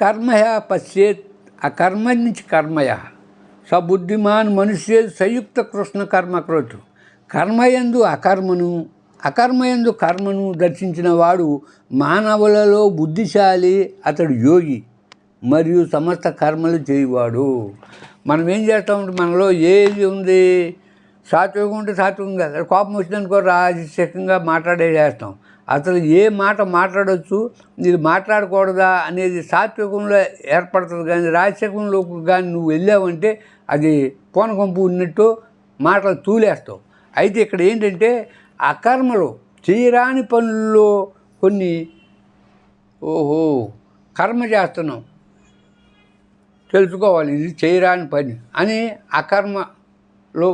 కర్మయ పశ్చేత్ అకర్మణ్య కర్మయ సబుద్ధిమాన్ మనుష్య సంయుక్త కృష్ణ కర్మకృతు. కర్మయందు అకర్మయందు కర్మను దర్శించిన వాడు మానవులలో బుద్ధిశాలి, అతడు యోగి మరియు సమస్త కర్మలు చేయవాడు. మనం ఏం చేస్తామంటే మనలో ఏది ఉంది, సాత్వికం ఉంటే సాత్వికం కాదు, కోపం వచ్చిందనుకో రాజశేఖంగా మాట్లాడేసేస్తాం. అసలు ఏ మాట మాట్లాడవచ్చు, ఇది మాట్లాడకూడదా అనేది సాత్వికంలో ఏర్పడుతుంది. కానీ రాజశేఖంలో కానీ నువ్వు వెళ్ళావంటే అది పూనకంపు ఉన్నట్టు మాటలు తూలేస్తావు. అయితే ఇక్కడ ఏంటంటే అకర్మలు చేయరాని పనుల్లో కొన్ని కర్మ చేస్తున్నాం, తెలుసుకోవాలి ఇది చేయరాని పని అని అకర్మలో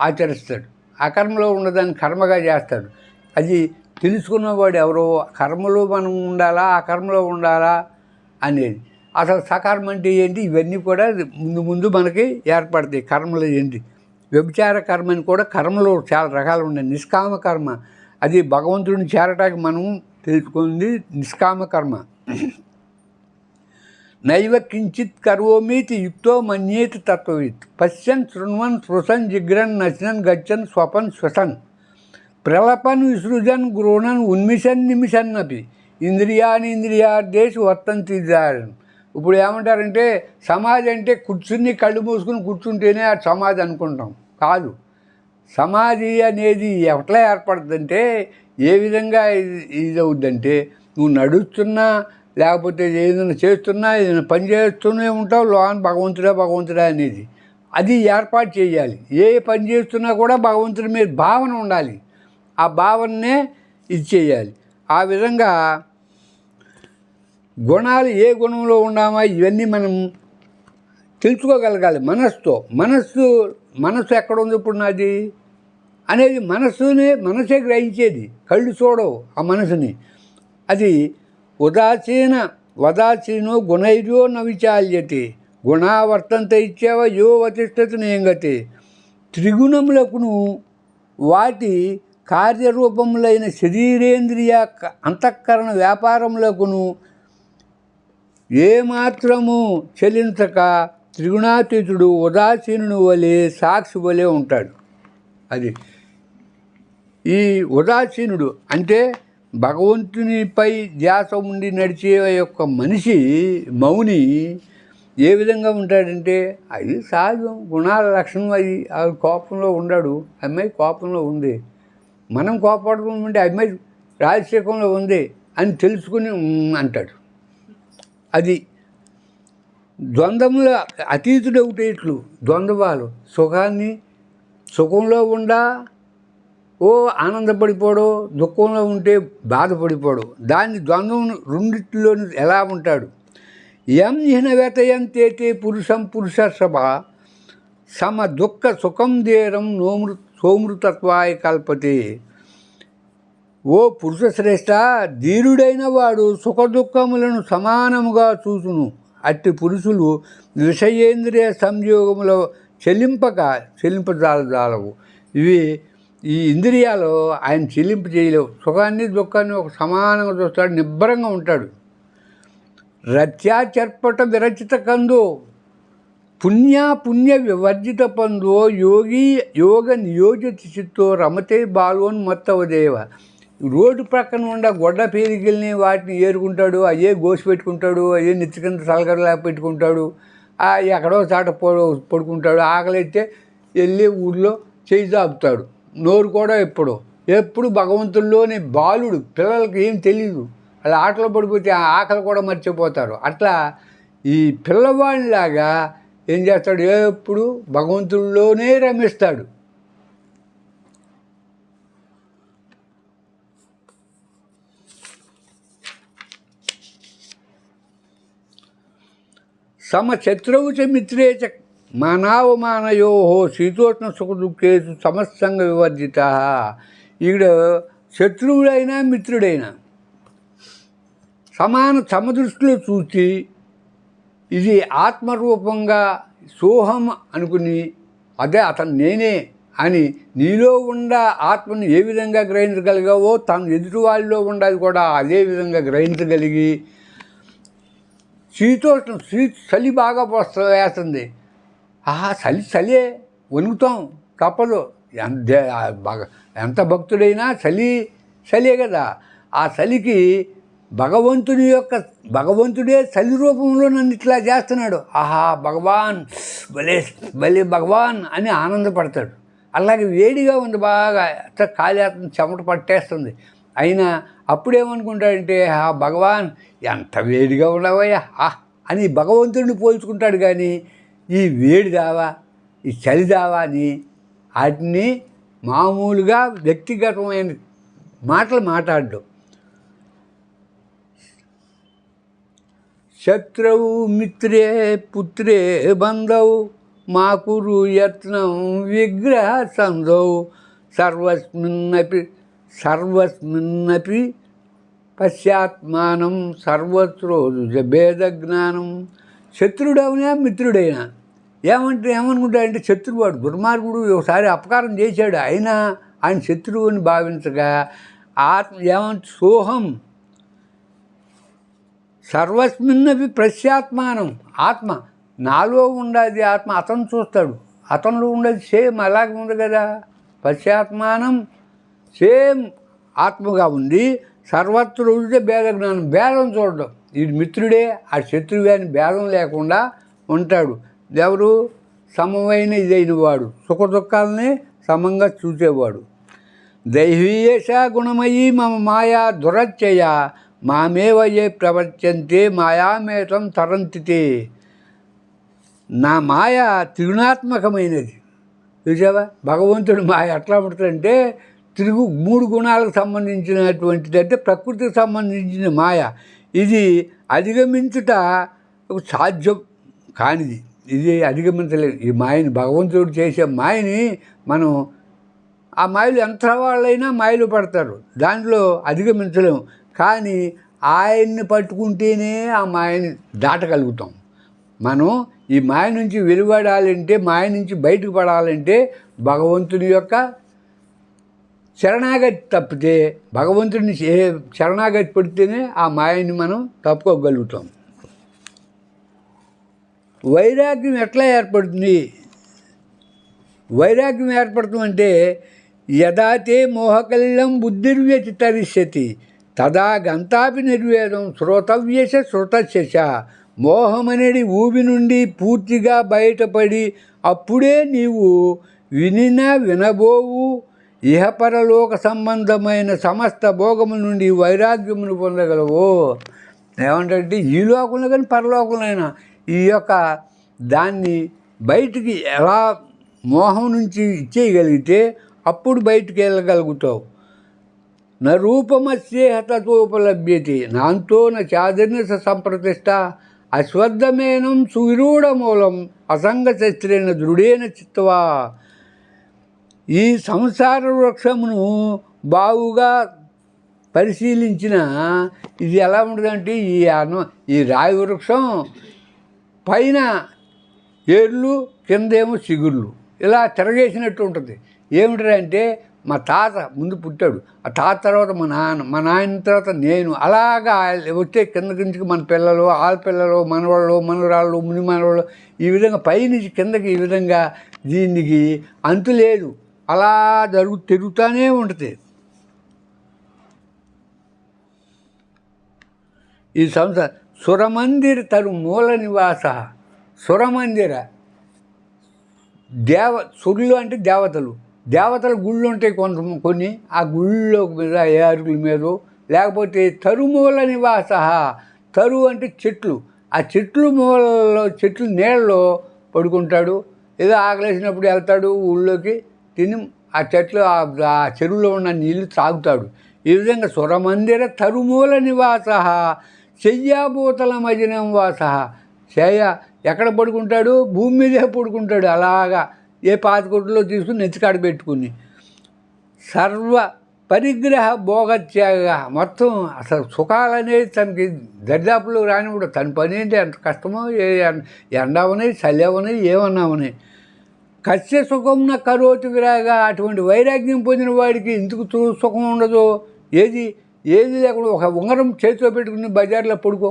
ఆచరిస్తాడు. అకర్మలో ఉన్నదాన్ని కర్మగా చేస్తాడు. అది తెలుసుకున్నవాడు ఎవరో కర్మలో మనం ఉండాలా అకర్మలో ఉండాలా అనేది. అసలు సకర్మ అంటే ఏంటి, ఇవన్నీ కూడా ముందు మనకి ఏర్పడతాయి. కర్మలు ఏంటి, వ్యభిచార కర్మని కూడా కర్మలో చాలా రకాలు ఉన్నాయి. నిష్కామ కర్మ, అది భగవంతుడిని చేరటానికి మనం తెలుసుకుంది నిష్కామ కర్మ. నైవ కించిత్ కరోమీతి యుక్తో మన్యేతి తత్వవిత్ పశ్యన్ శృణ్వన్ స్పృశన్ జిగ్రన్ నశనన్ గచ్చన్ స్వపన్ శ్వసన్ ప్రలపన్ విసృజన్ గృహణన్ ఉన్మిషన్ నిమిషన్నపి ఇంద్రియార్థేషు వర్తంతి దారన్. ఇప్పుడు ఏమంటారంటే సమాధి అంటే కూర్చుని కళ్ళు మూసుకుని కూర్చుంటేనే అది సమాధి అనుకుంటాం. కాదు, సమాధి అనేది ఎట్లా ఏర్పడుతుందంటే ఏ విధంగా ఇది అవుద్దంటే నువ్వు నడుస్తున్నా లేకపోతే ఏదైనా చేస్తున్నా ఏదైనా పని చేస్తూనే ఉంటావు, లోన్ భగవంతుడా అనేది అది ఏర్పాటు చేయాలి. ఏ పని చేస్తున్నా కూడా భగవంతుడి మీద భావన ఉండాలి, ఆ భావననే ఇది చేయాలి. ఆ విధంగా గుణాలు ఏ గుణంలో ఉన్నామా ఇవన్నీ మనం తెలుసుకోగలగాలి మనస్సుతో. మనస్సు ఎక్కడ ఉంది ఇప్పుడు నాది అనేది మనసే గ్రహించేది, కళ్ళు చూడవు ఆ మనసుని. అది వదాసీనో గుణైర్యో న విచాల్యతే గుణావర్తంత ఇచ్చేవ యో వతిష్టతి నేంగతే. త్రిగుణములకును వాటి కార్యరూపములైన శరీరేంద్రియ అంతఃకరణ వ్యాపారములకును ఏమాత్రము చెలించక త్రిగుణాతీతుడు ఉదాసీనుని వలె సాక్షి వలె ఉంటాడు. అది ఈ ఉదాసీనుడు అంటే భగవంతునిపై ధ్యాస ఉండి నడిచే యొక్క మనిషి మౌని ఏ విధంగా ఉంటాడంటే అది సహజం, గుణాల లక్షణం. అది కోపంలో ఉండడు, అమ్మాయి కోపంలో ఉంది, మనం కోపడుతుంటే అమ్మాయి రాజశేఖంలో ఉంది అని తెలుసుకుని అంటాడు. అది ద్వంద్వముల అతీతుడు ఒకటేట్లు ద్వంద్వాలు. సుఖంలో ఉండా ఆనందపడిపోడు, దుఃఖంలో ఉంటే బాధపడిపోడు. దాన్ని ద్వంద్వం రెండిట్లోని ఎలా ఉంటాడు. యం హినవ్యతయంతే పురుషసభ సమ దుఃఖ సుఖం దేరం సోమృతత్వాయ కల్పతే. ఓ పురుషశ్రేష్ఠ, ధీరుడైన వాడు సుఖదుఖములను సమానముగా అట్టి పురుషులు విషయేంద్రియ సంయోగములో చెల్లింపజాలవు. ఈ ఇంద్రియాలు ఆయన చెల్లింపు చేయలేవు. సుఖాన్ని దుఃఖాన్ని ఒక సమానంగా చూస్తాడు, నిబ్బరంగా ఉంటాడు. రత్యాచర్పట విరచిత కందో పుణ్య వివర్జిత పందో యోగ నియోజిత చిత్తో రమతే బాలోన్మత్తవదేవ. రోడ్డు ప్రక్కన ఉండ గొడ్డ పేరికల్ని వాటిని ఏరుకుంటాడు, అయ్యే గోసి పెట్టుకుంటాడు, అయ్యే నెత్తి కింద సలగడలా పెట్టుకుంటాడు, ఎక్కడో చాట పడుకుంటాడు. ఆకలిస్తే వెళ్ళి ఊళ్ళో చేయి చాపుతాడు. నోరు కూడా ఎప్పుడు భగవంతుల్లోని బాలుడు. పిల్లలకి ఏం తెలియదు, అలా ఆటలో పడిపోతే ఆకలి కూడా మర్చిపోతారు. అట్లా ఈ పిల్లవాడిలాగా ఏం చేస్తాడు, ఎప్పుడు భగవంతుల్లోనే రమిస్తాడు. సమశత్రువు చ మిత్రే చ మానవమానయో శీతోష్ణ సుఖ దుఃఖేషు సమస్సంగ వివర్జిత. ఈడ శత్రువుడైనా మిత్రుడైనా సమదృష్టిలో చూసి ఇది ఆత్మరూపంగా సోహం అనుకుని అదే అతను నేనే అని నీలో ఉన్న ఆత్మను ఏ విధంగా గ్రహించగలిగావో తను ఎదుటి వాళ్ళలో ఉండదు కూడా అదే విధంగా గ్రహించగలిగి శీతోష్ణం చలి బాగా వేస్తుంది. చలియే వణుకుతాం, తప్పదు. బాగా ఎంత భక్తుడైనా చలియే కదా. ఆ చలికి భగవంతుడే చలి రూపంలో నన్ను ఇట్లా చేస్తున్నాడు, భగవాన్ భలే భగవాన్ అని ఆనందపడతాడు. అలాగే వేడిగా ఉంది, బాగా కాలేస్తుంది, చెమట పట్టేస్తుంది. అయినా అప్పుడేమనుకుంటాడంటే, భగవాన్ ఎంత వేడిగా ఉన్నావయ్యా అని భగవంతుడిని పోల్చుకుంటాడు. కానీ ఈ వేడి దావా, ఈ చలి దావా అని వాటిని మామూలుగా వ్యక్తిగతమైన మాటలు మాట్లాడడం. శత్రువు మిత్రే పుత్రే బంధౌ మా కురు యత్నం విగ్రహ సంధౌ సర్వస్మిన్నపి పశ్చాత్మానం సర్వత్రోజు భేద జ్ఞానం. శత్రుడైనా మిత్రుడైనా ఏమనుకుంటాడంటే, శత్రువాడు దుర్మార్గుడు ఒకసారి అపకారం చేశాడు, అయినా ఆయన శత్రువుని భావించగా సోహం సర్వస్మిన్నపి పశ్చాత్మానం. ఆత్మ నాలో ఉండేది, ఆత్మ అతను చూస్తాడు, అతనిలో ఉండేది సేమ్ అలాగే ఉంది కదా. పశ్చాత్మానం సేమ్ ఆత్మగా ఉంది. సర్వత్ర రుజుతే భేద జ్ఞానం, భేదం చూడడం. వీడి మిత్రుడే ఆ శత్రువే అని భేదం లేకుండా ఉంటాడు. ఎవరు? సమమైన ఇదైన వాడు, సుఖ దుఃఖాలని సమంగా చూసేవాడు. దైవీయేష గుణమయీ మమ మాయా దురత్యయ మామేవయే ప్రవర్తంతే మాయామేతం తరంతితే. నా మాయ త్రిగుణాత్మకమైనది. చూసావా, భగవంతుడి మాయ ఎట్లా ఉంటుందంటే, 3 గుణాలకు సంబంధించినటువంటిది, అంటే ప్రకృతికి సంబంధించిన మాయ. ఇది అధిగమించుట సాధ్యం కానిది, ఇది అధిగమించలేదు. ఈ మాయని, భగవంతుడు చేసే మాయని మనం, ఆ మాయలు ఎంత వాళ్ళైనా మాయలు పడతారు, దాంట్లో అధిగమించలేము. కానీ ఆయన్ని పట్టుకుంటేనే ఆ మాయని దాటగలుగుతాం. మనం ఈ మాయ నుంచి వెలువడాలంటే, మాయ నుంచి బయటకు పడాలంటే భగవంతుని యొక్క శరణాగతి తప్పితే, భగవంతుడిని శరణాగతి పడితేనే ఆ మాయని మనం తప్పుకోగలుగుతాం. వైరాగ్యం ఎట్లా ఏర్పడుతుంది? వైరాగ్యం ఏర్పడుతుందంటే, యదాతే మోహకలిలం బుద్ధిర్వ్యతితరిష్యతి తదా గంతాపి నిర్వేదం శ్రోతవ్యశ శ్రుతశ. మోహం అనేది ఊబి నుండి పూర్తిగా బయటపడి అప్పుడే నీవు వినబోవు ఇహపరలోక సంబంధమైన సమస్త భోగముల నుండి వైరాగ్యమును పొందగలవు. ఏమంటే, ఈ లోకంలో కానీ పరలోకంలో ఈ యొక్క దాన్ని బయటికి ఎలా మోహం నుంచి ఇచ్చేయగలిగితే అప్పుడు బయటికి వెళ్ళగలుగుతావు. న రూపమస్యేహ తతోపలభ్యతే నాంతో నాదర్య సంప్రతిష్ట అశ్వత్థమేనం సువిరూఢమూలం అసంగశస్త్రేణ దృఢేన చిత్వా. ఈ సంసార వృక్షమును బావుగా పరిశీలించిన ఇది ఎలా ఉంటుందంటే, ఈ రాయి వృక్షం పైన ఏర్లు, కిందేమో చిగుర్లు, ఇలా తిరగేసినట్టు ఉంటుంది. ఏమిటంటే, మా తాత ముందు పుట్టాడు, ఆ తాత తర్వాత మా నాయన తర్వాత నేను, అలాగా వచ్చే కింద నుంచి మన పిల్లలు, ఆడపిల్లలు, మనవాళ్ళు, మనవరాళ్ళు, ముని మనవాళ్ళు, ఈ విధంగా పైనుంచి కిందకి ఈ విధంగా దీనికి అంతు లేదు, అలా తిరుగుతూనే ఉంటుంది. ఈ సంసార సురమందిర తరు మూల నివాస. సురమందిర సురులు అంటే దేవతల గుళ్ళు ఉంటాయి కొన్ని. ఆ గుళ్ళో మీద, ఏ అరుగుల మీద, లేకపోతే తరుమూల నివాస. తరు అంటే చెట్లు, ఆ చెట్లు మూలలో, చెట్లు నీళ్ళలో పడుకుంటాడు. ఏదో ఆకలేసినప్పుడు వెళ్తాడు ఊళ్ళోకి, తిని ఆ చెట్లు, ఆ చెరువులో ఉన్న నీళ్ళు తాగుతాడు. ఈ విధంగా సురమందిర తరుమూల నివాస శయ్యాభూతల మజినం వాస. ఎక్కడ పడుకుంటాడు? భూమి మీదే పడుకుంటాడు. అలాగా ఏ పాతికొట్టులో తీసుకుని నెత్తికాడ పెట్టుకుని. సర్వ పరిగ్రహ భోగత్యాగ. మొత్తం అసలు సుఖాలనేది తనకి దరిదాపులో రానివ్వడు. తన పని ఏంటి, ఎంత కష్టమో, ఎండ అవనాయి, చలి అవనాయి, ఏమన్నామని. కస్య సుఖం నా కరోతి విరాగ. అటువంటి వైరాగ్యం పొందిన వాడికి ఎందుకు సుఖం ఉండదు? ఏది లేకుండా ఒక ఉంగరం చేతిలో పెట్టుకుని బజార్లో పడుకో,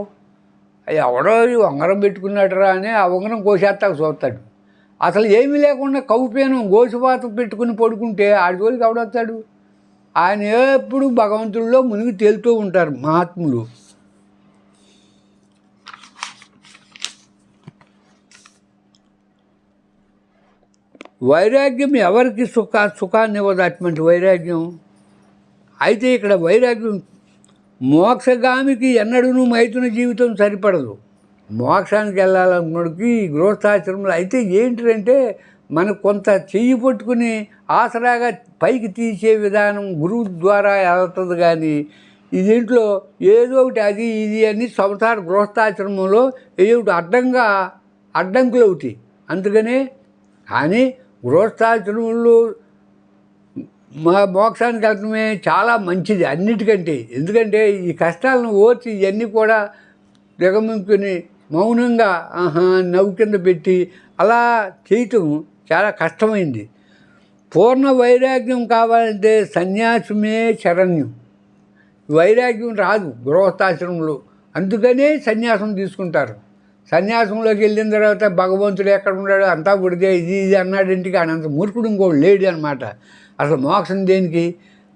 ఎవడో ఈ ఉంగరం పెట్టుకున్నాడురా అని ఆ ఉంగరం కోసేస్తాకు చూస్తాడు. అసలు ఏమీ లేకుండా కౌపేనం గోసుపాత పెట్టుకుని పడుకుంటే ఆడి జోలికి ఎవడొస్తాడు? ఆయన ఎప్పుడు భగవంతుల్లో మునిగి తేలుతూ ఉంటారు మహాత్ములు. వైరాగ్యం ఎవరికి సుఖాన్ని ఇవ్వదు అటువంటి వైరాగ్యం. అయితే ఇక్కడ వైరాగ్యం మోక్షగామికి ఎన్నడూనూ మైథున జీవితం సరిపడదు. మోక్షానికి వెళ్ళాలనుకున్నడికి గృహస్థాశ్రమంలో అయితే ఏంటంటే మనకు కొంత చెయ్యి పట్టుకుని ఆసరాగా పైకి తీసే విధానం గురువు ద్వారా వెళ్తుంది. కానీ దీంట్లో ఏదో ఒకటి అది ఇది అని సంసార గృహస్థాశ్రమంలో ఏమిటి అడ్డంకులు అవుతాయి. అందుకనే కానీ గృహస్థాశ్రమంలో మోక్షానికి వెళ్ళటమే చాలా మంచిది అన్నిటికంటే. ఎందుకంటే ఈ కష్టాలను ఓర్చి ఇవన్నీ కూడా దిగమించుకొని మౌనంగా నవ్వు కింద పెట్టి అలా చేయటం చాలా కష్టమైంది. పూర్ణ వైరాగ్యం కావాలంటే సన్యాసమే శరణ్యం. వైరాగ్యం రాదు గృహస్థాశ్రమంలో, అందుకనే సన్యాసం తీసుకుంటారు. సన్యాసంలోకి వెళ్ళిన తర్వాత భగవంతుడు ఎక్కడ ఉన్నాడు అంతా పుడితే ఇది అన్నాడింటికి అంత మూర్ఖుడు ఇంకోటి లేడు అనమాట. అసలు మోక్షం దేనికి?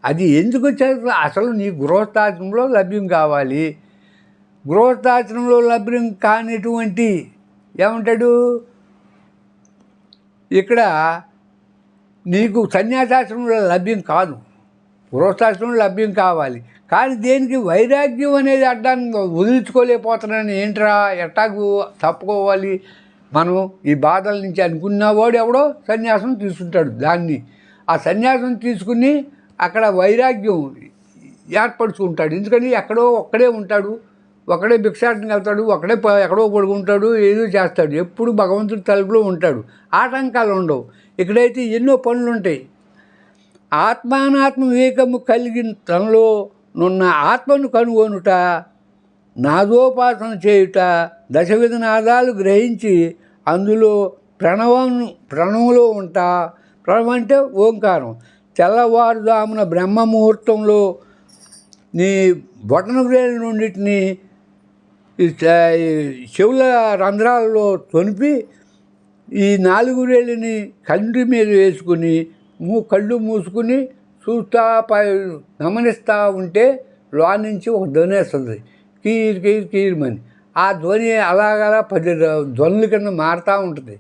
అది ఎందుకు వచ్చారు? అసలు నీ గృహస్థాశ్రమంలో లభ్యం కావాలి. గృహస్థాశ్రమంలో లభ్యం కానిటువంటి ఏమంటాడు ఇక్కడ నీకు సన్యాసాశ్రమంలో లభ్యం కాదు, గృహస్థాశ్రమంలో లభ్యం కావాలి. కానీ దేనికి? వైరాగ్యం అనేది అడ్డాన్ని వదిలించుకోలేకపోతున్నాను. ఏంట్రా ఎట్టాకు తప్పుకోవాలి మనం ఈ బాధల నుంచి అనుకున్నవాడు ఎవడో సన్యాసం తీసుకుంటాడు. దాన్ని ఆ సన్యాసం తీసుకుని అక్కడ వైరాగ్యం ఏర్పరచుకుంటాడు. ఎందుకని ఎక్కడో ఒక్కడే ఉంటాడు, ఒకడే భిక్షాటనకి వెళ్తాడు, ఒకడే ఎక్కడో పడుకుంటాడు, ఏదో చేస్తాడు, ఎప్పుడు భగవంతుడి తలుపులో ఉంటాడు. ఆటంకాలు ఉండవు. ఇక్కడైతే ఎన్నో పనులు ఉంటాయి. ఆత్మానాత్మ వివేకము కలిగిన తనలో నున్న ఆత్మను కనుగొనుట, నాదోపాసన చేయుట, దశవిధ నాదాలు గ్రహించి అందులో ప్రణవంలో ఉంటా. ప్రణవం అంటే ఓంకారం. తెల్లవారుజామున బ్రహ్మముహూర్తంలో నీ బొటన వేలు నుండిటిని చెవుల రంధ్రాలలో తొనిపి ఈ 4 వేళ్ళని కంటి మీద వేసుకుని కళ్ళు మూసుకుని చూస్తా గమనిస్తూ ఉంటే లోన నుంచి ఒక ధ్వని వస్తుంది, కీర్ కీర్ కీర్మని. ఆ ధ్వని అలాగలా 10 ధ్వనుల కింద మారుతూ ఉంటుంది.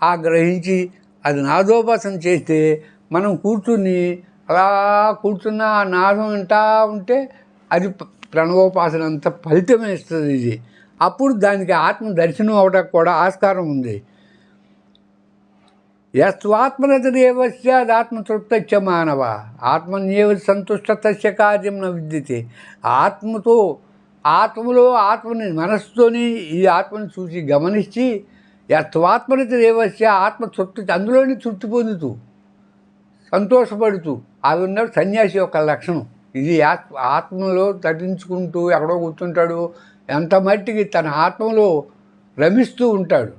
ఆ గ్రహించి అది నాదోపాసన చేస్తే మనం కూర్చుని అలా కూర్చున్న ఆ నాదం వింటూ ఉంటే అది ప్రణవోపాసన అంత ఫలితమే ఇస్తుంది. ఇది అప్పుడు దానికి ఆత్మ దర్శనం అవడానికి కూడా ఆస్కారం ఉంది. యస్వాత్మరతదేవ స్యాదాత్మతృప్తచ్చ మానవ ఆత్మన్యేవ సంతుష్ట తస్య కార్యం న విద్యతే. ఆత్మలో ఆత్మని మనస్సుతోని ఈ ఆత్మని చూసి గమనించి యస్వాత్మరతదేవస్య ఆత్మ తృప్తి అందులోని తృప్తి పొందుతూ సంతోషపడుతూ అది ఉన్నాడు సన్యాసి యొక్క లక్షణం. ఇది ఆత్మలో తటించుకుంటూ ఎక్కడో కూర్చుంటాడు, ఎంత మట్టికి తన ఆత్మలో రమిస్తూ ఉంటాడు.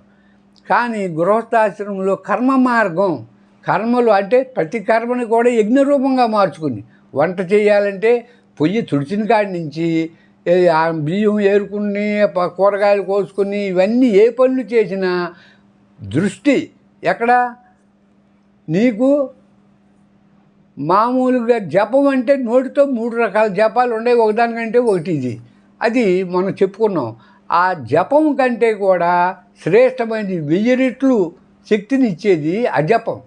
కానీ గృహస్థాశ్రమంలో కర్మ మార్గం, కర్మలు అంటే ప్రతి కర్మని కూడా యజ్ఞరూపంగా మార్చుకుని వంట చేయాలంటే పొయ్యి తుడిచిన కాడి నుంచి బియ్యం ఏరుకుని కూరగాయలు కోసుకుని ఇవన్నీ ఏ పనులు చేసినా దృష్టి ఎక్కడ? నీకు మామూలుగా జపం అంటే నోటితో 3 రకాల జపాలు ఉన్నాయి, ఒకదానికంటే ఒకటి ఇది. అది మనం చెప్పుకున్నాం. ఆ జపం కంటే కూడా శ్రేష్టమైనది 1000 రెట్లు శక్తిని ఇచ్చేది అజపం.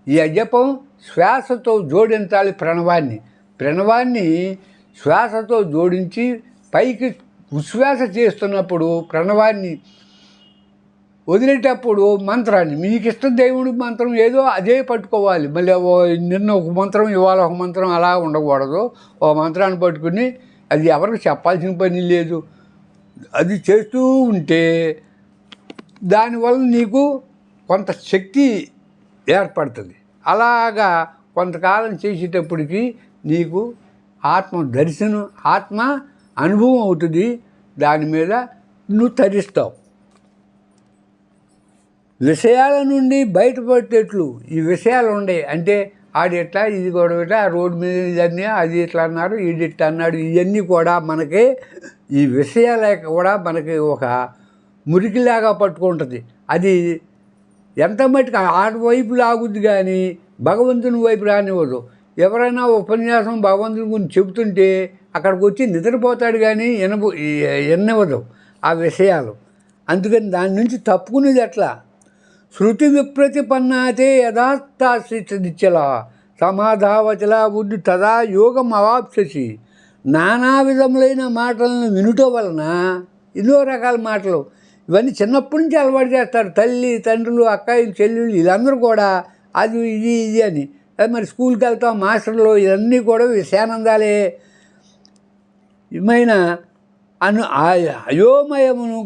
ఈ అజపం శ్వాసతో జోడించాలి. ప్రణవాన్ని శ్వాసతో జోడించి పైకి ఉశ్వాస చేస్తున్నప్పుడు ప్రణవాన్ని వదిలేటప్పుడు మంత్రాన్ని మీకు ఇష్ట దేవుడి మంత్రం ఏదో అదే పట్టుకోవాలి. మళ్ళీ నిన్న ఒక మంత్రం ఇవాళ ఒక మంత్రం అలా ఉండకూడదు. ఓ మంత్రాన్ని పట్టుకుని అది ఎవరికి చెప్పాల్సిన పని లేదు. అది చేస్తూ ఉంటే దానివల్ల నీకు కొంత శక్తి ఏర్పడుతుంది. అలాగా కొంతకాలం చేసేటప్పటికి నీకు ఆత్మ దర్శనం, ఆత్మ అనుభవం అవుతుంది. దాని మీద నువ్వు తరిస్తావు. విషయాల నుండి బయటపడేట్లు ఈ విషయాలు ఉండే అంటే ఆడు ఇట్లా ఇది గొడవ ఇట్లా ఆ రోడ్డు మీద ఇదన్నీ అది ఇట్లా అన్నారు ఇది ఇట్లా అన్నాడు ఇవన్నీ కూడా మనకి ఈ విషయాలే కూడా మనకి ఒక మురికిలాగా పట్టుకుంటుంది. అది ఎంత మట్టుకు ఆడి వైపు లాగుద్ది కానీ భగవంతుని వైపు రానివ్వదు. ఎవరైనా ఉపన్యాసం భగవంతుని గురించి చెబుతుంటే అక్కడికి వచ్చి నిద్రపోతాడు కానీ ఎన్నవదు ఆ విషయాలు. అందుకని దాని నుంచి తప్పుకునేది ఎట్లా? శృతి విప్రతిపన్నాతే యథాస్థాశ్రితనిచ్చలా సమాధావచలా బుద్ధి తదా యోగం అవాప్ససి. నానా విధములైన మాటలను వినుట వలన ఎన్నో రకాల మాటలు ఇవన్నీ చిన్నప్పటి నుంచి అలవాటు చేస్తారు. తల్లి తండ్రులు అక్కాయిలు చెల్లెళ్ళు వీళ్ళందరూ కూడా అది ఇది ఇది అని. మరి స్కూల్కి వెళ్తాం మాస్టర్లు ఇవన్నీ కూడా విషయానందాలే. ఏమైనా అయోమయమును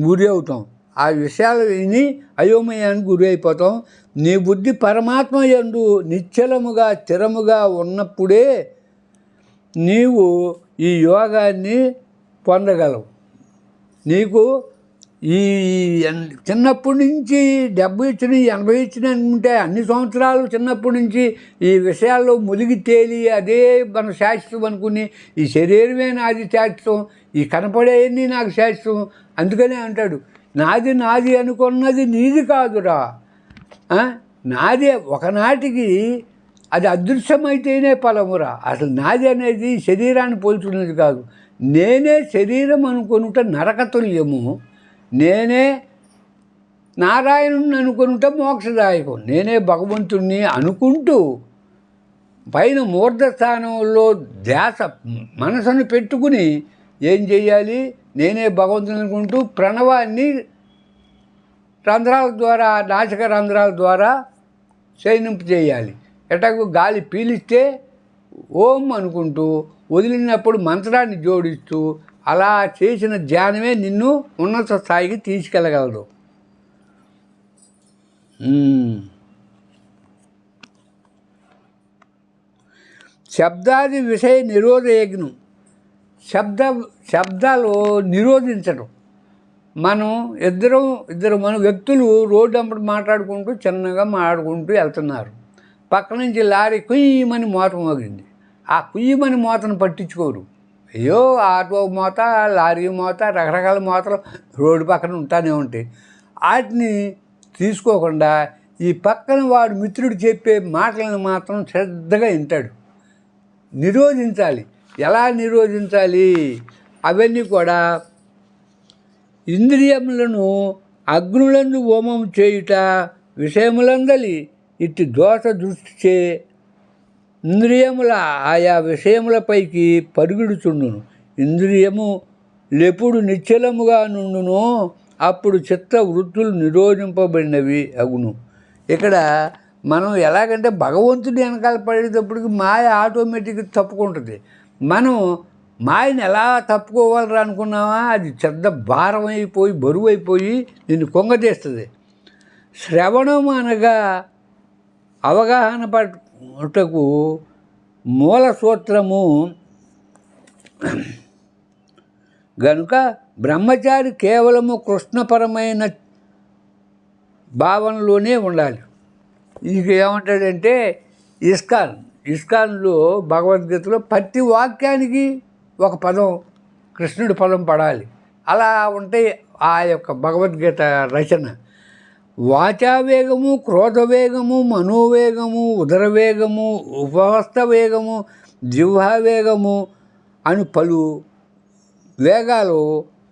గురి అవుతాం. ఆ విషయాలు విని అయోమయానికి గురి అయిపోతాం. నీ బుద్ధి పరమాత్మ యందు నిశ్చలముగా స్థిరముగా ఉన్నప్పుడే నీవు ఈ యోగాన్ని పొందగలవు. నీకు ఈ చిన్నప్పటి నుంచి 70 ఇచ్చిన 80 ఇచ్చిన అనుకుంటే అన్ని సంవత్సరాలు చిన్నప్పటి నుంచి ఈ విషయాల్లో మునిగి తేలి అదే మన శాశ్వతం అనుకుని ఈ శరీరమే నాది శాశ్వతం, ఈ కనపడేవన్నీ నాకు శాశ్వతం. అందుకనే అంటాడు నాది నాది అనుకున్నది నీది కాదురా. నాదే ఒకనాటికి అది అదృశ్యమైతేనే ఫలమురా. అసలు నాది అనేది శరీరాన్ని పోల్చుకునేది కాదు. నేనే శరీరం అనుకునుట నరకతుల్యము, నేనే నారాయణుని అనుకునుట మోక్షదాయకం. నేనే భగవంతుణ్ణి అనుకుంటూ పైన మూర్ధస్థానంలో ధ్యాస మనసును పెట్టుకుని ఏం చేయాలి? నేనే భగవంతుని అనుకుంటూ ప్రణవాన్ని రంధ్రాల ద్వారా నాసిక రంధ్రాల ద్వారా శయనింపు చేయాలి. ఎటకు గాలి పీలిస్తే ఓం అనుకుంటూ వదిలినప్పుడు మంత్రాన్ని జోడిస్తూ అలా చేసిన ధ్యానమే నిన్ను ఉన్నత స్థాయికి తీసుకెళ్ళగలదు. శబ్దాది విషయ నిరోధయజ్ఞం. శబ్దాలు నిరోధించడం. మనం ఇద్దరు మన వ్యక్తులు రోడ్డు అమ్మటి మాట్లాడుకుంటూ చిన్నగా మాట్లాడుకుంటూ వెళ్తున్నారు. పక్క నుంచి లారీ కుయ్యమని మోత మోగింది. ఆ కుయ్యమని మోతను పట్టించుకోరు. అయ్యో ఆటో మోత, లారీ మోత, రకరకాల మోతలు రోడ్డు పక్కన ఉంటానే ఉంటాయి. వాటిని తీసుకోకుండా ఈ పక్కన వాడు మిత్రుడు చెప్పే మాటలను మాత్రం శ్రద్ధగా వింటాడు. నిరోధించాలి. ఎలా నిరోధించాలి? అవన్నీ కూడా ఇంద్రియములను అగ్నులందు హోమం చేయుట, విషయములందలి ఇట్టి దోష దృష్టిచే ఇంద్రియముల ఆయా విషయములపైకి పరుగుడుచుండును. ఇంద్రియము లెప్పుడు నిశ్చలముగా నుండునో అప్పుడు చిత్త వృత్తులు నిరోధింపబడినవి అగును. ఇక్కడ మనం ఎలాగంటే భగవంతుడి వెనకాల పడేటప్పటికి మాయ ఆటోమేటిక్గా తప్పుకుంటుంది. మనం మాయని ఎలా తప్పుకోవాలరా అనుకున్నావా? అది చెడ్డ భారం అయిపోయి బరువు అయిపోయి నిన్ను కొంగతీస్తుంది. శ్రవణం అనగా అవగాహన పట్టుటకు మూల సూత్రము గనుక బ్రహ్మచారి కేవలము కృష్ణపరమైన భావనలోనే ఉండాలి. ఇది ఏమంటాడంటే ఇస్కాన్లో భగవద్గీతలో ప్రతి వాక్యానికి ఒక పదం కృష్ణుడి పదం పడాలి. అలా ఉంటే ఆ యొక్క భగవద్గీత రచన. వాచావేగము, క్రోధవేగము, మనోవేగము, ఉదరవేగము, ఉపహస్త వేగము, జిహ్వావేగము అని పలు వేగాలు,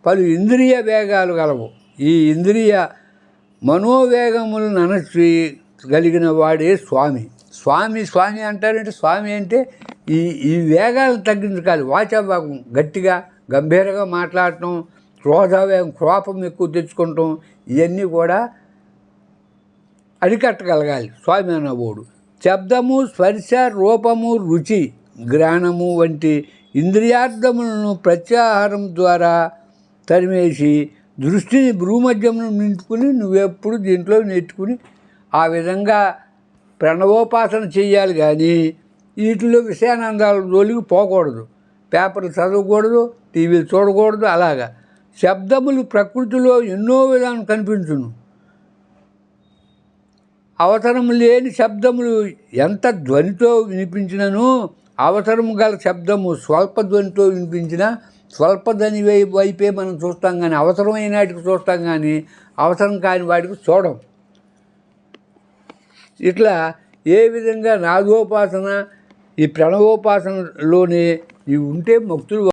పలు ఇంద్రియ వేగాలు గలవు. ఈ ఇంద్రియ మనోవేగములను అణచి కలిగిన వాడే స్వామి అంటారంటే స్వామి అంటే ఈ వేగాలను తగ్గించాలి. వాచావేగం గట్టిగా గంభీరంగా మాట్లాడటం, క్రోధవేగం కోపం ఎక్కువ తెచ్చుకుంటాం, ఇవన్నీ కూడా అరికట్టగలగాలి స్వామి అన్నవాడు. శబ్దము, స్పర్శ, రూపము, రుచి, ఘ్రాణము వంటి ఇంద్రియార్థములను ప్రత్యాహారం ద్వారా తరిమేసి దృష్టిని భ్రూమధ్యమును నింపుకుని నువ్వెప్పుడు దీంట్లో నెట్టుకుని ఆ విధంగా ప్రణవోపాసన చెయ్యాలి. కానీ వీటిలో విషయానందాల జోలికి పోకూడదు, పేపర్లు చదవకూడదు, టీవీలు చూడకూడదు. అలాగా శబ్దములు ప్రకృతిలో ఎన్నో విధానం కనిపించును. అవసరం లేని శబ్దములు ఎంత ధ్వనితో వినిపించినను అవసరం గల శబ్దము స్వల్ప ధ్వనితో వినిపించిన స్వల్ప ధ్వని వైపే మనం చూస్తాం కానీ అవసరమైన వాటికి చూస్తాం కానీ అవసరం కాని వాటికి చూడం. ఇట్లా ఏ విధంగా నాదోపాసన ఈ ప్రణవోపాసనలోనే ఇవి ఉంటే భక్తులు